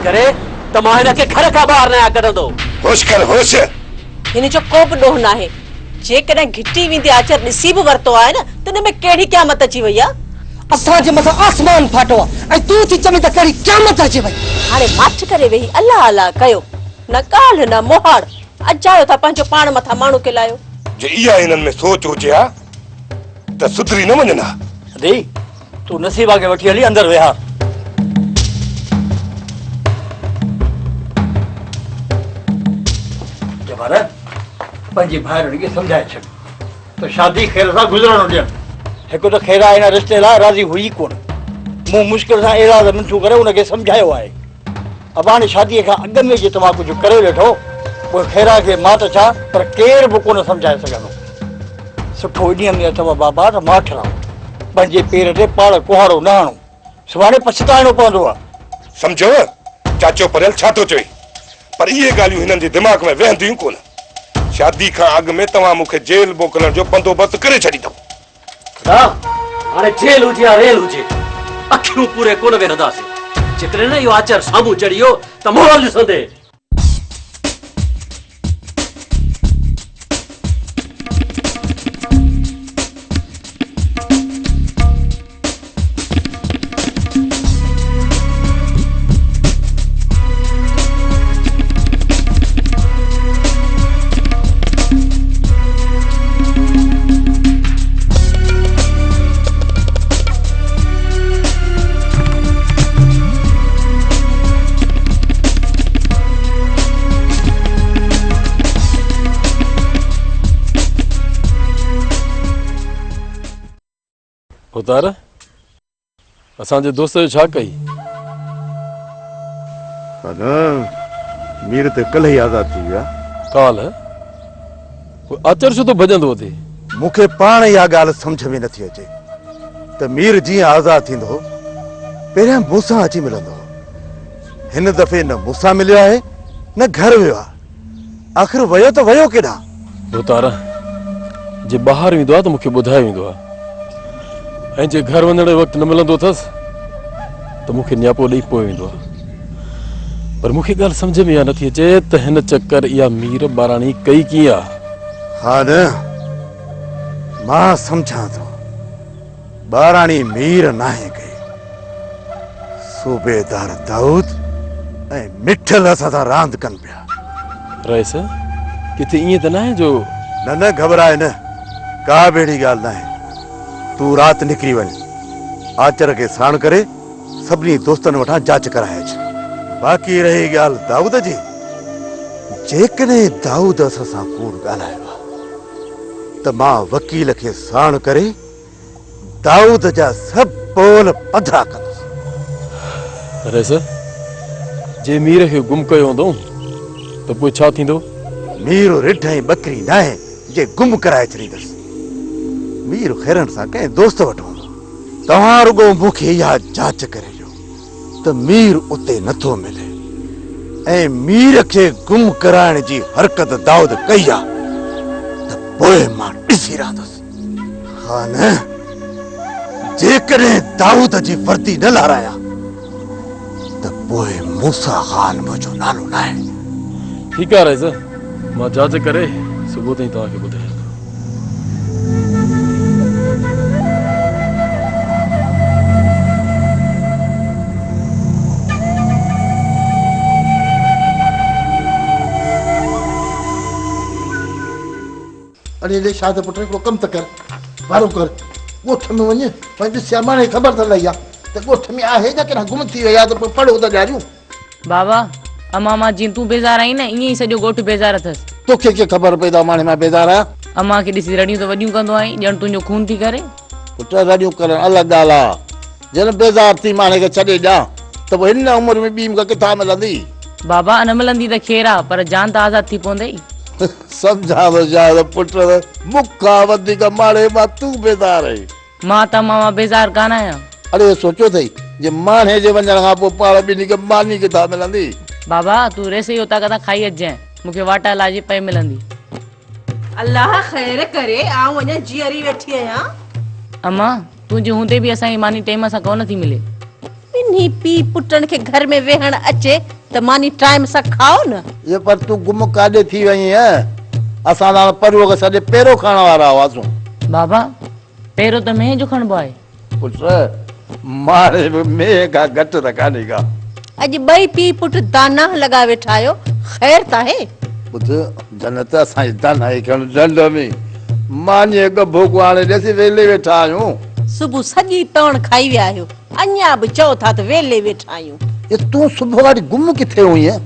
करे त मां हिनखे घर खां ॿाहिरि न कढंदो। होश कर होश। हिन जो को बि ॾोह न आहे। जेकॾहिं घिटी वेंदे आचर ॾिसी बि वरितो आहे न त हिन में कहिड़ी क़यामत अची वई आहे। असांजे मथां आसमान फाटो आहे ऐं तूं थी चवीं त कहिड़ी क़यामत अची वई। हाणे मठ करे वेही अलाह अलाह कयो, न ॻाल्हि न मोहाड़, अजायो था पंहिंजो पाण मथां माण्हू किलायो। जे इहा हिननि में सोच हुजे हा त सुधरी न वञनि हा। दी तूं नसीबा खे वठी हली अंदरि वेहा। जवार पंहिंजी भाइरुनि खे सम्झाए छॾ त शादी ख़ैर सां गुज़रणु ॾियनि। हिकु त ख़ैर हिन रिश्ते लाइ राज़ी हुई कोन। मूं मुश्किल सां एराज़ मिठू करे उनखे सम्झायो आहे। अब हाणे शादीअ खां अॻु में जे तव्हां कुझु करे वेठो पोइ ख़ैरा खे मां त छा पर केर बि कोन सम्झाए सघंदो। सुठो इन्हीअ में अथव बाबा त माठ रहो, पंहिंजे पेर ते पाड़ कुहाड़ो न हणो, सुभाणे पछताइणो पवंदो आहे। सम्झो चाचो परियल छा थो चवे, पर इहे ॻाल्हियूं हिननि जे दिमाग़ में वेहंदियूं कोन। शादी खां अॻु में तव्हां मूंखे जेल मोकिलण जो बंदोबस्तु करे छॾींदो। हाणे जेल हुजे या रेल हुजे, अखियूं पूरे कोन वेहंदासीं। जेकॾहिं न इहो आचर साम्हूं चढ़ी वियो त मोहल ॾिसंदे। उतार असांजे दोस्त जो छा कई? मीर ते कल्ह ही आज़ाद थी विया। काल आचर छो तो भजंदो थे? मूंखे पाण इहा ॻाल्हि सम्झ में नथी अचे त मीर जीअं आज़ाद थींदो पहिरियां मूंसां अची मिलंदो। हिन दफ़े न मूंसां मिलियो आहे न घर वियो आहे। आख़िर वियो त वियो केॾां? उतार जे ॿाहिरि वेंदो आहे त मूंखे ॿुधाए वेंदो आहे, ऐं जे घर वञण जो वक़्तु न मिलंदो अथसि त मूंखे नियापो ॾेई पोइ वेंदो आहे। पर मूंखे ॻाल्हि सम्झ में इहा नथी अचे त हिन चकर इहा मीर ॿाराणी कई कीअं आहे। हा न मां सम्झां थो, ॿाराणी मीर नाहे कई, सूबेदार दाऊद ऐं मिठल असां सां रांदि कनि पिया। रईस किथे ईअं त न आहे जो? न घबराए न, का बि अहिड़ी ॻाल्हि न आहे। तूं राति निकिरी वञ, आचर खे साण करे सभिनी दोस्तनि वटां जांच कराए अच। बाक़ी रही ॻाल्हि दाऊद जी, जेकॾहिं दाऊद असां सां कूड़ ॻाल्हायो आहे त मां वकील खे साण करे दाऊद जा सभु पोल पधरा कंदुसि। रईस जे मीर खे गुम कयो हूंदो त पोइ छा थींदो? मीर रिढ ऐं बकरी न आहे जे गुम कराए छॾींदसि। मीर ख़ैरन सां कंहिं दोस्त वटि हूंदो। तव्हां रुगो मूंखे इहा जांच करे ॾियो त मीर उते नथो मिले ऐं मीर खे गुम कराइण जी हरकत दाऊद कई आहे त पोइ मां ॾिसी रहंदुसि। हा न, जेकॾहिं दाऊद जी वर्दी न लाराया त पोइ मूसा ख़ान मुंहिंजो नालो न आहे। ठीकु आहे रईस, मां जांच करे सुबुह ताईं तव्हांखे ॿुधायां। अरे ले शाद पुट हिकिड़ो कमु त कर, वारो कर, ॻोठ में वञ, भई ॾिस माणे ख़बर त लही आहे त ॻोठ में आहे या केॾा गुम थी वई आहे त पोइ पढ़ो त ॾियारियूं। बाबा अम्मा मां जीअं तूं बेज़ार आई न ईअं ई सॼो ॻोठ बेज़ार अथसि। तोखे कीअं ख़बर पई त माणे मां बेज़ार आहियां? अम्मा खे ॾिसी रड़ियूं त वॾियूं कंदो आई, ॼण तुंहिंजो खून थी करे। पुट रड़ियूं करणु अलॻि ॻाल्हि आहे। जन बेज़ार थी माणे खे छॾे ॾियां त पोइ हिन उमिरि में ॿी मूंखे किथां मिलंदी? बाबा न मिलंदी त ख़ैर आहे, पर जान त आज़ाद थी पवंदई। सम्झा थो शायदि पुट, मूंखां वधीक माणे मां तूं बेज़ार आहीं। मां त मामा बेज़ार कान आहियां। अरे सोचियो अथई जे माणे जे वञण खां पोइ पाण ॿिन्ही खे मानी किथां मिलंदी? बाबा तूं रेसे जो ताक़त खाई अचजांइ, मूंखे वाटा लाजी पई मिलंदी। अल्लाह ख़ैर करे, आऊं अञा जीअरी वेठी आहियां। अम्मा तुंहिंजे हूंदे बि असांजी मानी टाइम सां कोन थी मिले। इन्हीं पी पुटन के घर में वेहण अचे त मानी टाइम सां खाओ न। ये पर तू गुम काॾे थी वई है? असां त परियो के सॼे पेरो खाइण वारा हुआसीं। बाबा पहिरियों त मैं जो खणबो आहे। पुट मारे में का घट त कान्हे का। अॼु ॿई पी पुट दाना लॻा वेठा आहियो, ख़ैर त आहे? ॿुध जनत असां दाना ई खण डंड में माने गभो हाणे ॾिसी वेले वेठा आहियूं। सुबुह सॼी तवण खाई विया आहियो, अञा बि चओ था त वेले वेठा आहियूं। ये तू सुबुह वारी गुम किथे हुई है?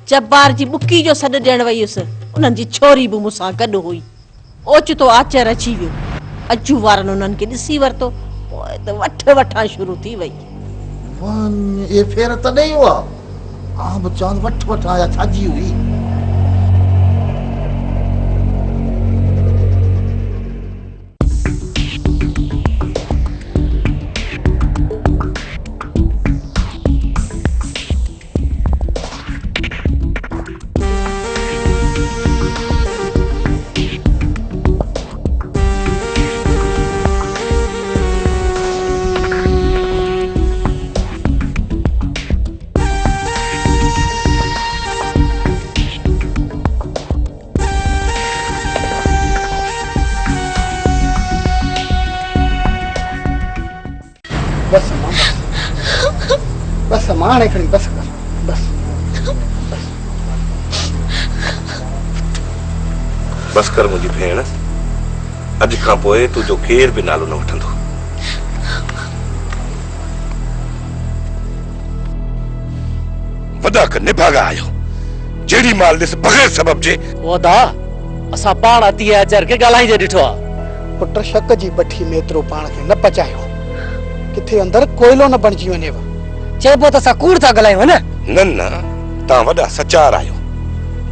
जब्बार जी बुकी जो सॾु ॾियण वई हुयसि, उन्हनि जी छोरी बि मूंसां गॾु हुई। ओचितो आचर अची वियो, अजू वारनि उन्हनि खे ॾिसी वरितो, पोइ त वठ वठां शुरू थी वई। वन ये फेर त नहीं हुआ। हां बच्चा वठ वठ आया छाजी हुई। बस बस मां ने खणी बस कर बस बस कर मुंहिंजी भेण, अॼु खां पोइ तुंहिंजो केर बि नालो न वठंदो। वॾा क निभागा आहियो, जेड़ी माल ॾिस बग़ैर सबब जे। ओदा असां पाण अती अजर के ॻाल्हाईंदे ॾिठो आहे। पुट शक जी पठी में एतिरो पाण खे न पचायो, किथे अंदर कोयलो न बणिजी वञेव। चइबो त असां कूड़ था ॻाल्हायूं न। न तव्हां वॾा सचार आहियो।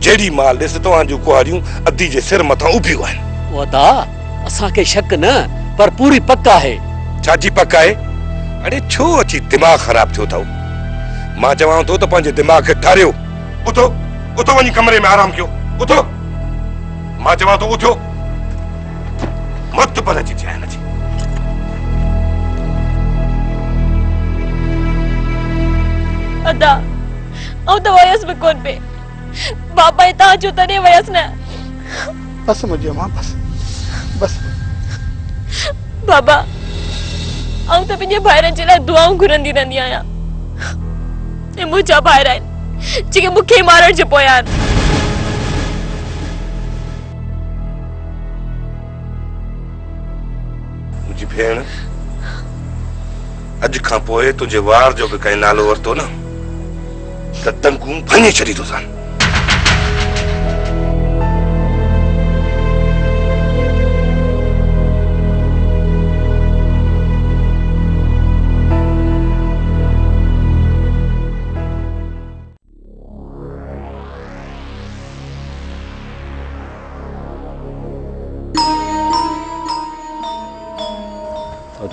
जेड़ी माल ॾिस तव्हां जूं कुआरियूं अदी जे सिर मथां उभियूं आहिनि। ओदा असांखे शक न पर पूरी पक आहे। छाजी पक आहे? अरे छो अची दिमाग़ ख़राब थियो अथव? मां चवां थो त पंहिंजे दिमाग़ खे ठारियो। उथो उथो वञी कमरे में आराम कयो। उथो, मां चवां थो उथो। मत पर अची चाहे न जी। अदा ऐं त वयसि बि कोन पे, बाबा तव्हां जो तॾहिं वयसि न। बस मुंहिंजी मां बस बस। बाबा ऐं त पंहिंजे भाइरनि जे लाइ दुआऊं घुरंदी रहंदी आहियां। ऐं मुंहिंजा भाइर आहिनि जेके मूंखे मारण जे पोयां आहिनि। मुंहिंजी भेण, अॼु खां पोइ तुंहिंजे वार जो बि कंहिं नालो वरितो न त टंगूं भञे छॾींदोसांइ।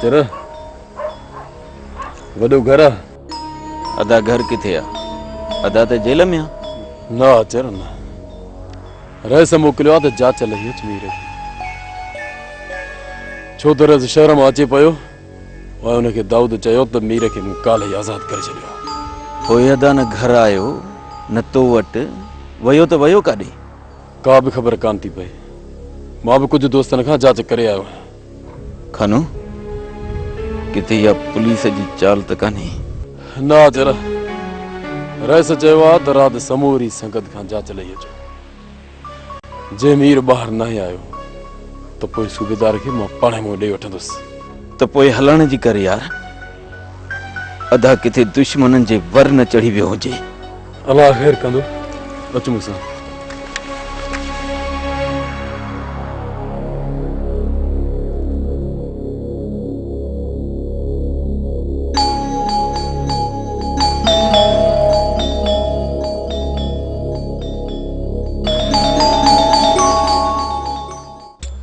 तेरा वॾो घर आहे? अदा घर किथे आहे? अदा त जेल में आहे। न अचर न रहिस मोकिलियो आहे त जांच लही अच मीर खे। छो त रहिस शहर मां अचे पियो ऐं हुनखे दाऊद चयो त मीर खे मूं काल्ह ई आज़ादु करे छॾियो। पोइ अदा न घर आयो न तो वटि वयो त वयो काॾे? का बि ख़बर कान थी पई। मां बि कुझु दोस्तनि खां जांच करे आयो आहियां। खनो किथे इहा पुलिस जी चाल त कान्हे? न अचर रहिस चयो आहे त राति समूरी संगत खां जांच लही अचो। जे मीर ॿाहिरि न आयो त पोइ सूबेदार खे मां पाणे मुंहुं ॾेई वठंदुसि। त पोइ हलण जी कर यार, अदा किथे दुश्मननि जे वर न चढ़ी वियो हुजे। अलाह ख़ैर कंदो, अच मूंसां।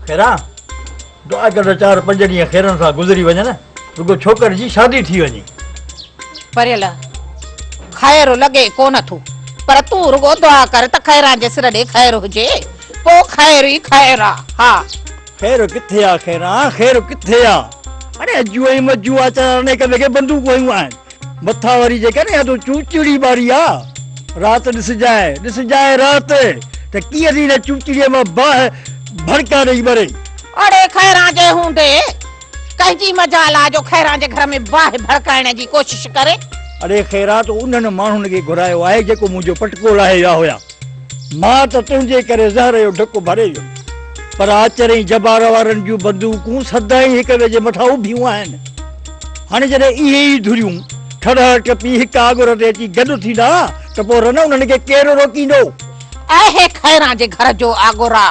खैरा दुआ कर 4-5 ॾींहं खैरन सां गुज़री वञे न, रुगो छोकर जी शादी थी वञे। परियल खैर लॻे कोन थो, पर तूं रुगो दुआ कर त खैरा जे सिर ॾे खैर हुजे, पोइ खैर ई खैर आहे। हा खैर किथे आहे? खैरा खैर किथे आहे? अरे अजू ऐं मजू अचण के बंदूक वयूं आहिनि। मथा वरी जेका न या तो चूचड़ी बारी आ रात ॾिसजाए रात त कीअं थी न चूचड़ीअ मां बाह भड़का ॾेई मरे। अरे खैरा जे हूंदे कंहिंजी मजाल आहे जो खैरा जे घर में बाहि भड़काइण जी कोशिश करे। अरे ख़ैरा तो उन्हनि माण्हुनि खे घुरायो आहे जेको मुंहिंजो पटको लाहे विया हुया। मां त तुंहिंजे करे ज़हर जो ढुक भरे वियुमि पर आचर ऐं जबार वारनि जूं बंदूकूं सदाईं हिक ॿिए जे मथां उभियूं आहिनि। हाणे जॾहिं इहे ई धुरियूं ठड़ टपी हिक आगुर ते अची गॾु थींदा त पोइ रन उन्हनि खे केरु रोकींदो। आहे खैरा जे घर जो आगुरा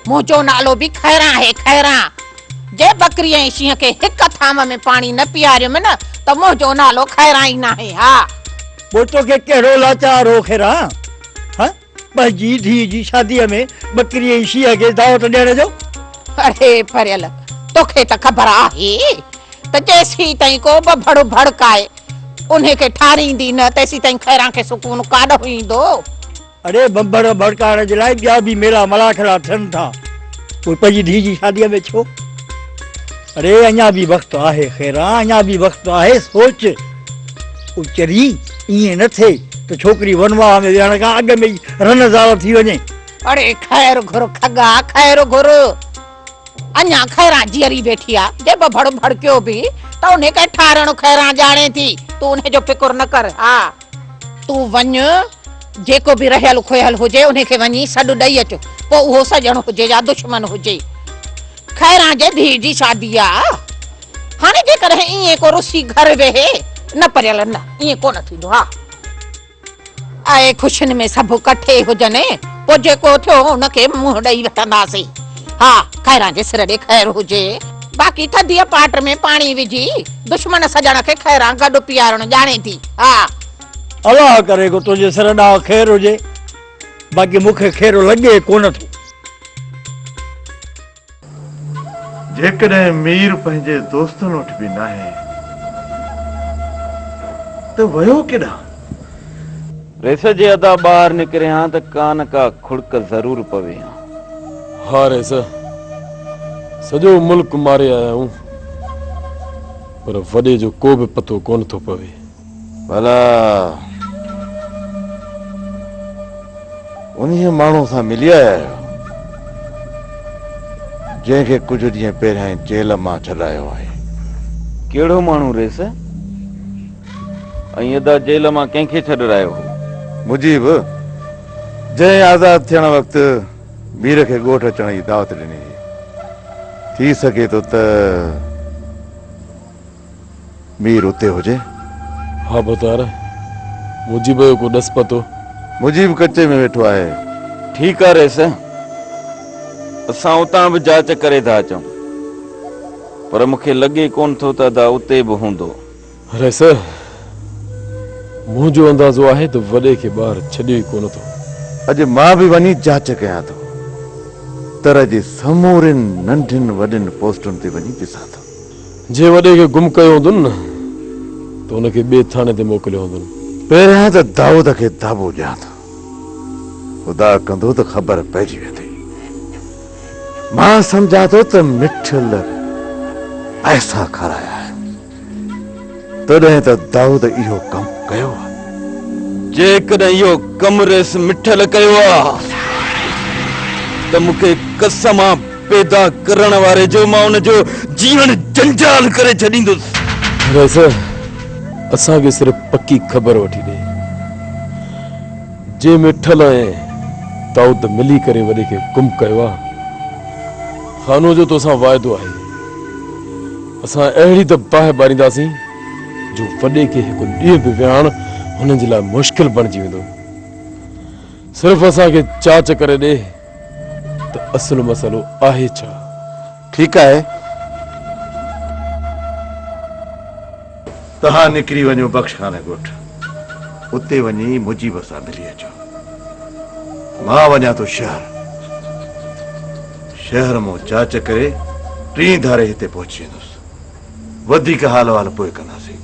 मुंहिंजो नालो बि खैरा आहे खैरा। जे बकरी ऐं शींहं खे हिक थाम में पाणी न पीआरियुमि न त मुंहिंजो नालो खैरा ई नाहे। हा पोइ तोखे कहिड़ो लाचार हो खैरा? हा पंहिंजी धीअ जी शादीअ में बकरी ऐं शींहं खे दावत ॾियण जो। अरे परियल तोखे त ख़बर आहे त जेसीं ताईं को बभड़ भड़काए उन्हे खे ठारींदी न तेसीं ताईं खैरा खे सुकून काॾो ईंदो। अरे बम्बड़ भड़काइण जे लाइ ॿिया बि मेला मलाखड़ा थियनि था कोई पंहिंजी धीअ जी शादीअ में छो? अरे अञा बि वक़्तु आहे खैरा अञा बि वक़्तु आहे सोच। उचरी ईअं न थिए त छोकिरी वनवाह में विहण खां अॻु में ई रनज़ार थी वञे। अरे खैर घुर खगा खैर घुर अञा खैरा जीअरी वेठी आहे जे बभड़ भड़कियो बि त उन्हे खे ठारण खैरा ॼाणे थी। तूं उन्हे जो फिकुर न कर। हा तूं वञ जेको बि रहियल खोयल हुजे उन्हे खे वञी सॾु ॾेई अच पोइ उहो सॼण हुजे या दुश्मन हुजे। खैरा जे धीअ जी शादी आहे। हाणे जेकॾहिं ईअं को रुसी घर वेहे न परियल न ईअं कोन थींदो। हा आहे ख़ुशियुनि में सभु कठे हुजनि पोइ जेको थियो उनखे मुंहुं ॾेई वठंदासीं। हा खैरा जे सिर ॾे खैर हुजे बाक़ी थधीअ पाट में पाणी विझी दुश्मन सॼण खे खैरा गॾु पीआरण ॼाणे थी। हा अलाह करे को तुंहिंजे सिर ॾांहुं ख़ैर हुजे बाक़ी मूंखे ख़ैर लॻे कोन थो। जेकॾहिं मीर पंहिंजे दोस्तनि वटि बि नाहे त वियो केॾां? रेस जे अदा ॿाहिरि निकिरे हा त कान का खुड़क ज़रूर पवे हा। हा रेस सॼो मुल्क मारे आया आहियूं पर वॾे जो को बि पतो कोन थो पवे। भला उन्हीअ माण्हू सां मिली आया आहियो जंहिंखे कुझु ॾींहं पहिरियां जेल मां छॾायो आहे? कहिड़ो माण्हू रेस? ऐं अदा जेल मां कंहिंखे छॾायो हो? मुजीब जंहिं आज़ाद थियण वक़्तु मीर खे ॻोठ अचण जी दावत ॾिनी। थी सघे थो त मीर उते हुजे। हा बतार मुजीब जो को ॾस पतो? मुजीब कच्चे में वेठो आहे। ठीकु आहे रेस असां उतां बि जांच करे था अचूं पर मूंखे लॻे कोन थो त अदा उते बि हूंदो। रेस मुंहिंजो अंदाज़ो आहे त वॾे खे ॿाहिरि छॾियो ई कोन थो। अॼु मां बि वञी जांच कयां थो तरह जे समूरनि नंढियुनि वॾियुनि पोस्टुनि ते वञी ॾिसां थो। जे वॾे खे गुम कयो हूंदुनि न त हुनखे ॿिए थाणे ते मोकिलियो हूंदुनि। पहिरियां त दाऊद खे दाबो ॾियां थो ख़ुदा कंदो त ख़बर पइजी वेंदी। मां सम्झां थो त मिठल ऐसा खाराया आहिनि तॾहिं त दाऊद इहो कमु कयो आहे। जेकॾहिं इहो कमु रेस मिठल कयो आहे त मूंखे कसम पैदा करण वारे जो मां हुनजो जीवन जंजाल करे छॾींदुसि। रेस असांखे सिर्फ़ पक्की ख़बर वठी ॾे जे मिठल ऐं दाऊद मिली करे वॾे खे गुम कयो आहे खानो जो तोसां वाइदो आहे असां अहिड़ी त बाहि ॿारींदासीं जो वॾे खे हिकु ॾींहुं बि विहारण हुननि जे लाइ मुश्किल बणिजी वेंदो। सिर्फ़ असांखे जांच करे ॾे त असुल मसइलो आहे छा। ठीकु आहे तव्हां निकिरी वञो बख़्शखाने ॻोठ उते वञी मुजीब सां मिली अचो। मां वञा थो शहर मां जांच करे 3 धारे हिते पहुची वेंदुसि। वधीक हाल वाल पोइ कंदासीं।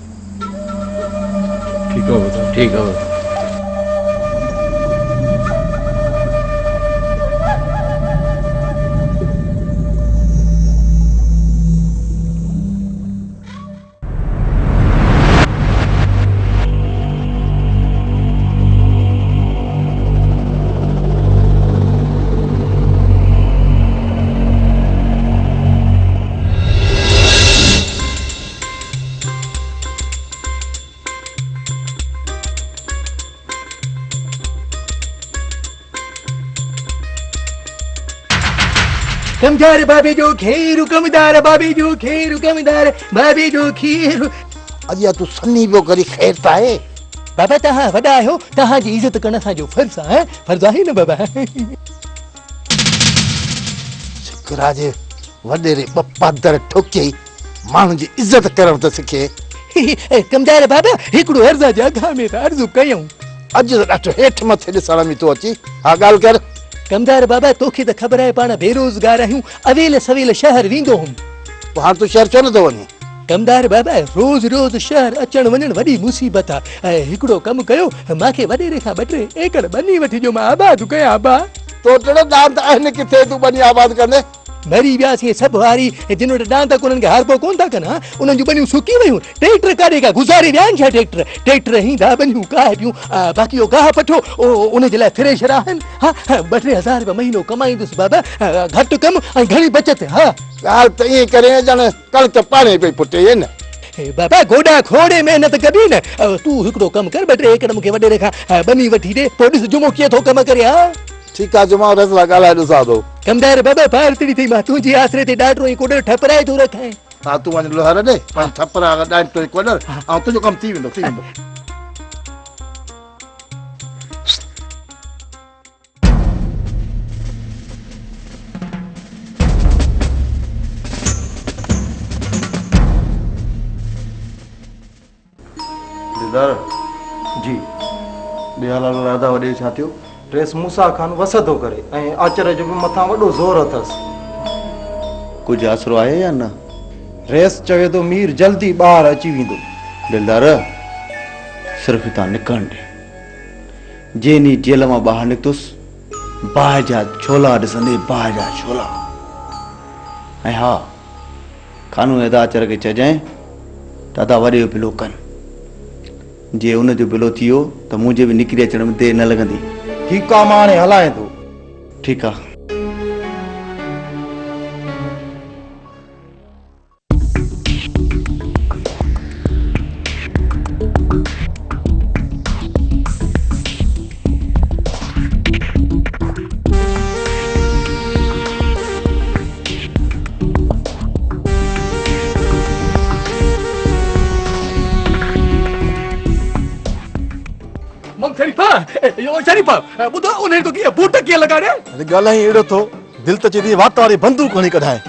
ठीकु आहे ठीकु आहे। कमदार बाबे जो खीर कमदार बाबे जो खीर कमदार बाबे जो खीर अॼु तूं सन्नी पियो करी ख़ैर त आहे बाबा तव्हां वॾा आहियो तव्हांजी इज़त करण असांजो फर्ज़ आहे फर्ज़ आहे न बाबा सिकरा जे वॾेरे ॿ दर ठोके माण्हुनि जी इज़त करण त सिखे कमदार बाबा हिकिड़ो अर्ज़ जे अॻा में त अर्ज़ु कयूं अॼु त ॾाढो हेठि मथे ॾिसण में थो अची हा ॻाल्हि कर कमदार बाबा तोखे त ख़बर आहे पाण बेरोज़गार आहियूं अवेल सवेल शहर वेंदो हुउमि पोइ हाणे तूं शहर छो नथो वञे कमदार बाबा रोज़ रोज़ शहर अचण वञण वॾी मुसीबत आहे ऐं हिकिड़ो कमु कयो मूंखे वॾेरे खां 2-3 एकड़ बनी वठिजो मां आबाद कयां बा तो टिड़ दांत आहिनि किथे तूं बनी आबाद कंदे मरी वियासीं सभु हारी जिन वटि डांद उन्हनि खे हारबो कोन था कनि उन्हनि जूं बनियूं सुकी वियूं ट्रैक्टर काॾे का गुज़ारे विया आहिनि छा ट्रैक्टर ईंदा बनियूं काहे पियूं बाक़ी उहो गाह पठो उनजे लाइ थ्रेशर आहिनि हा 2-3 हज़ार रुपया महीनो कमाईंदुसि बाबा घटि कमु ऐं घणी बचत हा ॻाल्हि त ईअं करे ॼण कणिक पाणे पई पुटे न बाबा गोॾा खोड़े महिनत कबी न तूं हिकिड़ो कमु कर 2-3 एकड़ मूंखे वॾेरे खां बनी वठी ॾे पोइ ॾिस जुमो कीअं थो कमु करे हा ठीकु आहे जुमा रसला ॻाल्हाए ॾिसां थो कमदार बाबा पार तड़ी थई मां तुंहिंजी आसरे ते ॾाढो ई कोॾर ठपराए थो रखां हा तूं वञ लोहर ॾे पंज थपरा ॾाढो कोॾर ऐं तुंहिंजो कमु थी वेंदो जी ॿिया राधा वॾे छा थियो ड्रेस मूसा खान वसदो करे ऐं आचर जो बि मथां वॾो ज़ोर अथसि कुझु आसरो आहे या न रेस चवे थो मीर जल्दी ॿाहिरि अची वेंदो दिलदार सिर्फ़ु हितां निकिरण ॾे जे नी जेल मां ॿाहिरि निकितुसि बाहि जा छोला ॾिसंदे बाहि जा छोला ऐं हा खानू एदा आचर खे चइजांइ दादा वॾे जो बिलो कनि जे उनजो बिलो थी वियो त मुंहिंजे बि निकिरी अचण में देरि न लॻंदी ठीकु आहे मां हाणे हलायां थो ठीकु आहे शरीफा ॿुधो उन तो कीअं बूट कीअं लॻाड़े ॻाल्हाई अहिड़ो थो दिलि त चए थी वात वारी बंदूक हणी कढाए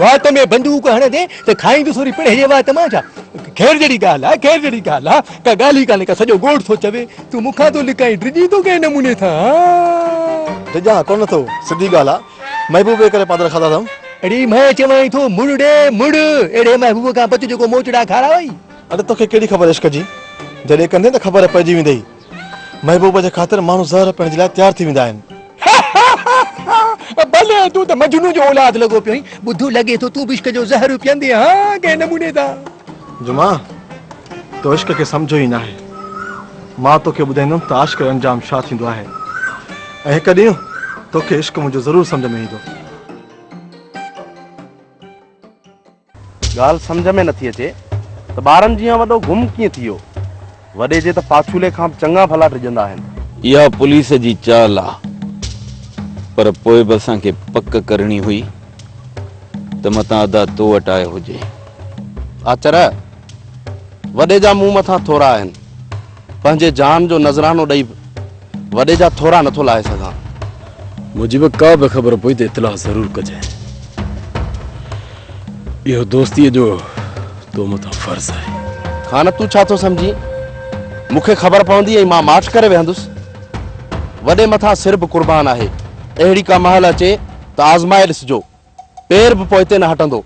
वात में बंदूक हणंदे त खाईंदुसि वरी पिण हे वात मां छा ख़ैर जहिड़ी ॻाल्हि आहे का ॻाल्हि ई कान्हे का सॼो गोड़ थो चवे तूं मूंखां थो लिकाई डिॼी थो कंहिं नमूने सां डिॼा कोन थो सिधी ॻाल्हि आहे महबूबे करे पादर खाधा अथऊं अड़े मैं चवाई थो मुड़ ॾे मुड़ अहिड़े महबूब खां बच जेको मोचड़ा खारावई अरे तोखे कहिड़ी ख़बर इश्क जी जॾहिं कंदे त ख़बर पइजी वेंदी महबूब जे ख़ातिर माण्हू ज़हर पियण जे लाइ तयारु थी वेंदा आहिनि भले तूं त मजनू जो औलाद लॻो पियो ॿुधो लॻे थो तूं बि इश्क जो ज़हर पीअंदे हा कंहिं नमूने तां जुमा तो इश्क खे सम्झो ई न आहे मां तोखे ॿुधाईंदुमि त आशिक़ जो अंजाम छा थींदो आहे ऐं हिकु ॾींहुं तोखे इश्क मुंहिंजो ज़रूरु सम्झ में ईंदो ॻाल्हि सम्झ में नथी अचे त ॿारनि जीअं वॾो गुम कीअं थी वियो वॾे जे त पाछूले खां चङा भला टिजंदा आहिनि इहा पुलिस जी चाल आहे पर पोइ बि असांखे पक करणी हुई त मतां अदा तो वटि आयो हुजे आचर वॾे जा मुंहुं मथां थोरा आहिनि पंहिंजे जान जो नज़रानो ॾेई वॾे जा थोरा नथो लाहे सघां मुंहिंजी बि का बि ख़बर पई त इतलाह ज़रूरु कजांइ इहो दोस्तीअ जो तो मथां फर्ज़ आहे खान तूं छा थो सम्झी मूंखे ख़बर पवंदी ऐं मां मार्च करे वेहंदुसि वॾे मथां सिर बि कुर्बान आहे अहिड़ी का महल अचे त आज़माए ॾिसिजो पेर बि पोइ हिते न हटंदो